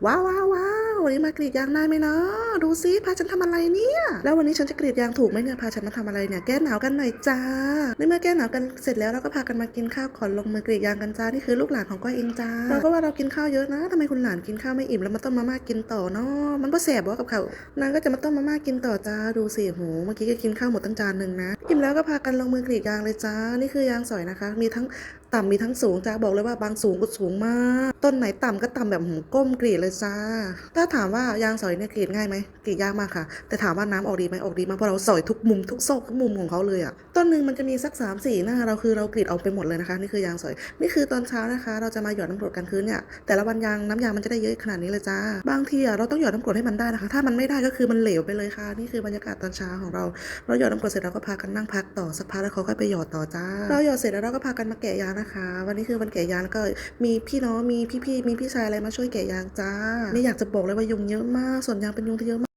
ว้าวว้าวว้าววันนี้มากรีดยางได้ไหมเนาะดูซิพาฉันทำอะไรเนี่ยแล้ววันนี้ฉันจะกรีดยางถูกไหมเนี่ยพาฉันมาทำอะไรเนี่ยแก้หนาวกันหน่อยจ้าในเมื่อแก้หนาวกันเสร็จแล้วเราก็พากันมากินข้าวก่อนลงมือกรีดยางกันจ้านี่คือลูกหลานของก้อยเองจ้าเราก็ว่าเรากินข้าวเยอะนะทำไมคุณหลานกินข้าวไม่อิ่มแล้วมาต้มมาม่ากินต่อเนาะมันก็แสบวะกับเขานางก็จะมาต้มมาม่ากินต่อจ้าดูสิโหเมื่อกี้ก็กินข้าวหมดตั้งจานหนึ่งนะอิ่มแล้วก็พากันลงมือกรีดยางเลยจ้านี่คือยางสอยนะคะมีทั้งต่ำมีทั้งสูงจ้าบอกเลยว่าบางสูงก็สูงมากต้นไหนต่ำก็ต่ำแบบหูก้มกรีดเลยจ้าถ้าถามว่ายางสอยเนี่ยกรีดง่ายไหมกรีดยากมากค่ะแต่ถามว่าน้ำออกดีไหมออกดีมากเพราะเราสอยทุกมุมทุกซอกทุกมุมของเขาเลยอะต้นหนึ่งมันจะมีสัก3-4หน้าเราคือเรากรีดออกไปหมดเลยนะคะนี่คือยางสอยนี่คือตอนเช้านะคะเราจะมาหยอดน้ำกรดกันคืนเนี่ยแต่ละวันน้ำยางมันจะได้เยอะขนาดนี้เลยจ้าบางทีอะเราต้องหยอดน้ำกรดให้มันได้นะคะถ้ามันไม่ได้ก็คือมันเหลวไปเลยค่ะนี่คือบรรยากาศตอนเช้าของเราหยอดน้ำกรดเสร็จเราก็พากันนั่งพักต่อสักพักแล้วเขาก็ไปหยอดต่อจ้าเราหยอดเสร็จแล้วเราก็พากันมาแกะยางนะคะวันนี้คือวันแกะยางแล้วก็มีพี่น้องมีพี่มีพี่ชายอะไรมาช่วยแกะยางจ้าไม่อยากจะบอกเลยว่ายุงเยอะมากส่วนยางเป็นยุงที่เยอะมาก